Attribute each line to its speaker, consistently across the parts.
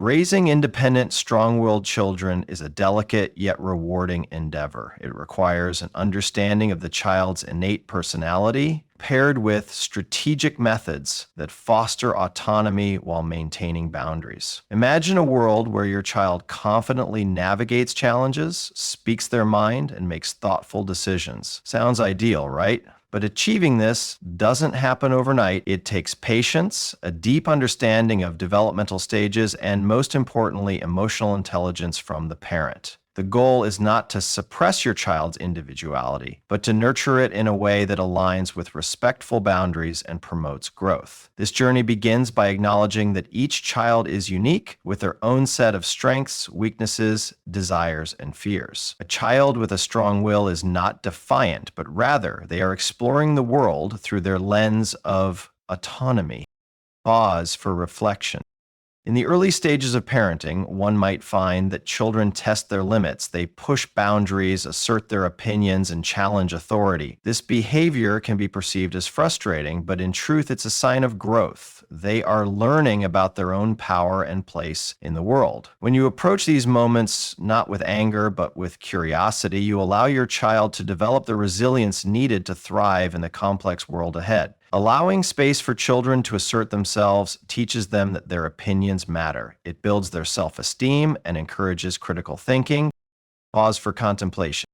Speaker 1: Raising independent, strong-willed children is a delicate yet rewarding endeavor. It requires an understanding of the child's innate personality, paired with strategic methods that foster autonomy while maintaining boundaries. Imagine a world where your child confidently navigates challenges, speaks their mind, and makes thoughtful decisions. Sounds ideal, right? But achieving this doesn't happen overnight. It takes patience, a deep understanding of developmental stages, and most importantly, emotional intelligence from the parent. The goal is not to suppress your child's individuality, but to nurture it in a way that aligns with respectful boundaries and promotes growth. This journey begins by acknowledging that each child is unique with their own set of strengths, weaknesses, desires, and fears. A child with a strong will is not defiant, but rather they are exploring the world through their lens of autonomy. Pause for reflection. In the early stages of parenting, one might find that children test their limits. They push boundaries, assert their opinions, and challenge authority. This behavior can be perceived as frustrating, but in truth, it's a sign of growth. They are learning about their own power and place in the world. When you approach these moments not with anger, but with curiosity, you allow your child to develop the resilience needed to thrive in the complex world ahead. Allowing space for children to assert themselves teaches them that their opinions matter. It builds their self-esteem and encourages critical thinking. Pause for contemplation.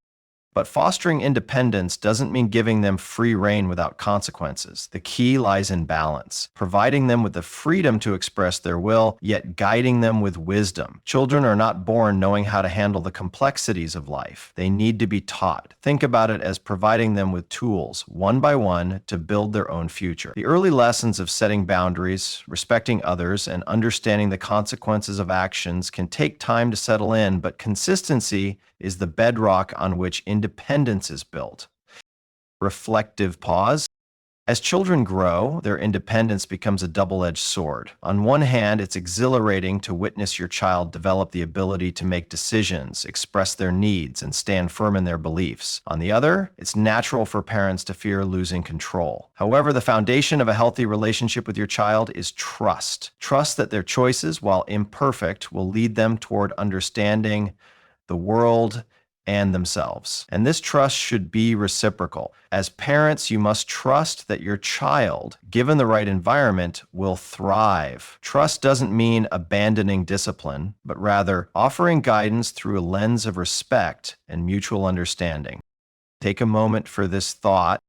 Speaker 1: But fostering independence doesn't mean giving them free rein without consequences. The key lies in balance, providing them with the freedom to express their will, yet guiding them with wisdom. Children are not born knowing how to handle the complexities of life. They need to be taught. Think about it as providing them with tools, one by one, to build their own future. The early lessons of setting boundaries, respecting others, and understanding the consequences of actions can take time to settle in, but consistency is the bedrock on which independence is built. Reflective pause. As children grow, their independence becomes a double-edged sword. On one hand, it's exhilarating to witness your child develop the ability to make decisions, express their needs, and stand firm in their beliefs. On the other, it's natural for parents to fear losing control. However, the foundation of a healthy relationship with your child is trust. Trust that their choices, while imperfect, will lead them toward understanding the world, and themselves. And this trust should be reciprocal. As parents, you must trust that your child, given the right environment, will thrive. Trust doesn't mean abandoning discipline, but rather offering guidance through a lens of respect and mutual understanding. Take a moment for this thought.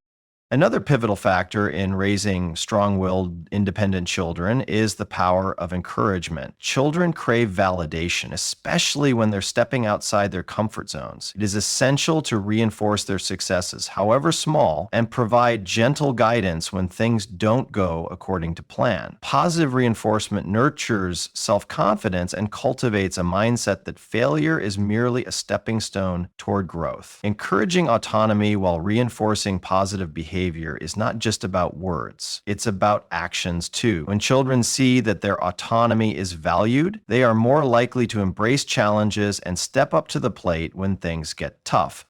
Speaker 1: Another pivotal factor in raising strong-willed, independent children is the power of encouragement. Children crave validation, especially when they're stepping outside their comfort zones. It is essential to reinforce their successes, however small, and provide gentle guidance when things don't go according to plan. Positive reinforcement nurtures self-confidence and cultivates a mindset that failure is merely a stepping stone toward growth. Encouraging autonomy while reinforcing positive behavior is not just about words, it's about actions too. When children see that their autonomy is valued, they are more likely to embrace challenges and step up to the plate when things get tough.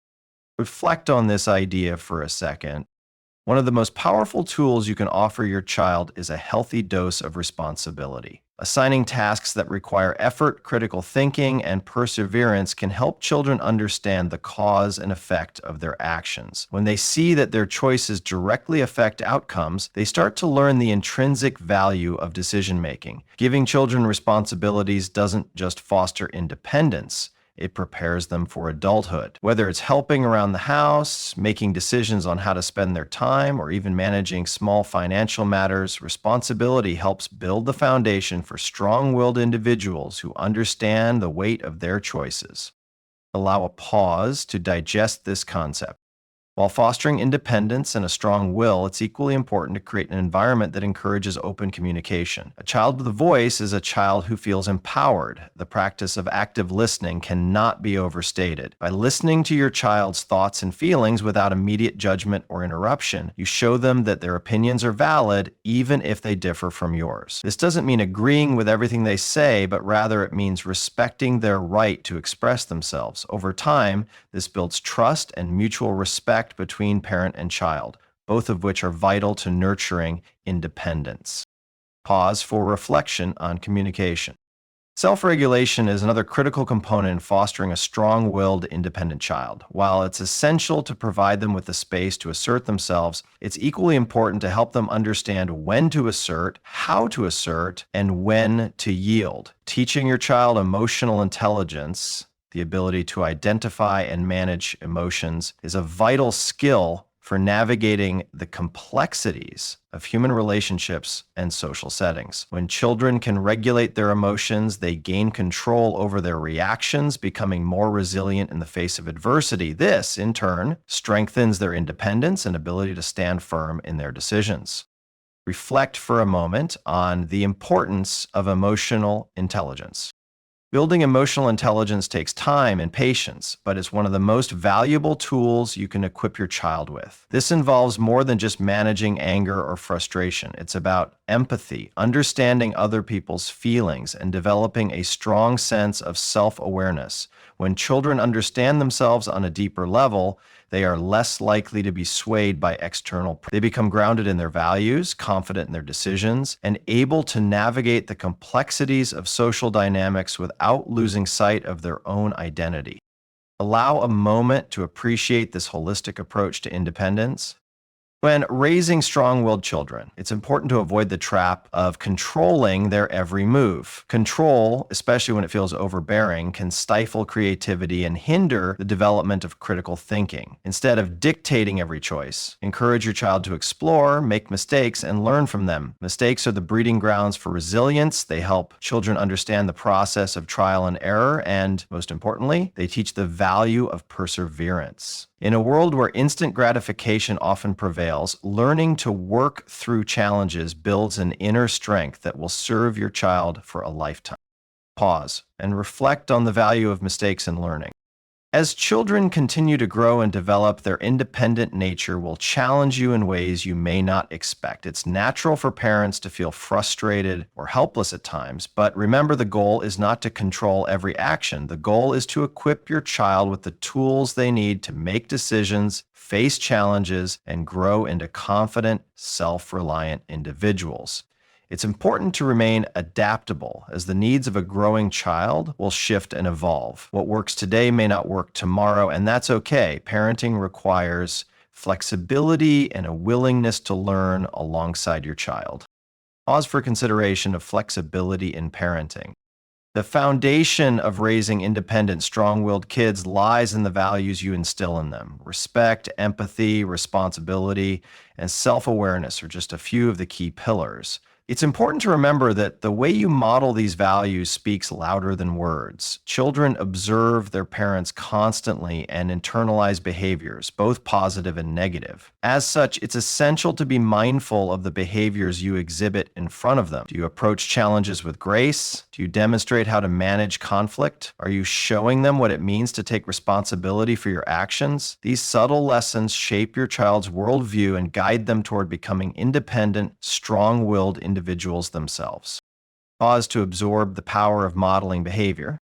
Speaker 1: Reflect on this idea for a second. One of the most powerful tools you can offer your child is a healthy dose of responsibility. Assigning tasks that require effort, critical thinking, and perseverance can help children understand the cause and effect of their actions. When they see that their choices directly affect outcomes, they start to learn the intrinsic value of decision-making. Giving children responsibilities doesn't just foster independence, it prepares them for adulthood. Whether it's helping around the house, making decisions on how to spend their time, or even managing small financial matters, responsibility helps build the foundation for strong-willed individuals who understand the weight of their choices. Allow a pause to digest this concept. While fostering independence and a strong will, it's equally important to create an environment that encourages open communication. A child with a voice is a child who feels empowered. The practice of active listening cannot be overstated. By listening to your child's thoughts and feelings without immediate judgment or interruption, you show them that their opinions are valid, even if they differ from yours. This doesn't mean agreeing with everything they say, but rather it means respecting their right to express themselves. Over time, this builds trust and mutual respect between parent and child, both of which are vital to nurturing independence. Pause for reflection on communication. Self-regulation is another critical component in fostering a strong-willed, independent child. While it's essential to provide them with the space to assert themselves, it's equally important to help them understand when to assert, how to assert, and when to yield. Teaching your child emotional intelligence, the ability to identify and manage emotions, is a vital skill for navigating the complexities of human relationships and social settings. When children can regulate their emotions, they gain control over their reactions, becoming more resilient in the face of adversity. This, in turn, strengthens their independence and ability to stand firm in their decisions. Reflect for a moment on the importance of emotional intelligence. Building emotional intelligence takes time and patience, but it's one of the most valuable tools you can equip your child with. This involves more than just managing anger or frustration. It's about empathy, understanding other people's feelings, and developing a strong sense of self-awareness. When children understand themselves on a deeper level, they are less likely to be swayed by external. They become grounded in their values, confident in their decisions, and able to navigate the complexities of social dynamics without losing sight of their own identity. Allow a moment to appreciate this holistic approach to independence. When raising strong-willed children, it's important to avoid the trap of controlling their every move. Control, especially when it feels overbearing, can stifle creativity and hinder the development of critical thinking. Instead of dictating every choice, encourage your child to explore, make mistakes, and learn from them. Mistakes are the breeding grounds for resilience. They help children understand the process of trial and error, and most importantly, they teach the value of perseverance. In a world where instant gratification often prevails, learning to work through challenges builds an inner strength that will serve your child for a lifetime. Pause and reflect on the value of mistakes and learning. As children continue to grow and develop, their independent nature will challenge you in ways you may not expect. It's natural for parents to feel frustrated or helpless at times, but remember, the goal is not to control every action. The goal is to equip your child with the tools they need to make decisions, face challenges, and grow into confident, self-reliant individuals. It's important to remain adaptable, as the needs of a growing child will shift and evolve. What works today may not work tomorrow, and that's okay. Parenting requires flexibility and a willingness to learn alongside your child. Pause for consideration of flexibility in parenting. The foundation of raising independent, strong-willed kids lies in the values you instill in them. Respect, empathy, responsibility, and self-awareness are just a few of the key pillars. It's important to remember that the way you model these values speaks louder than words. Children observe their parents constantly and internalize behaviors, both positive and negative. As such, it's essential to be mindful of the behaviors you exhibit in front of them. Do you approach challenges with grace? Do you demonstrate how to manage conflict? Are you showing them what it means to take responsibility for your actions? These subtle lessons shape your child's worldview and guide them toward becoming independent, strong-willed individuals themselves. Pause to absorb the power of modeling behavior.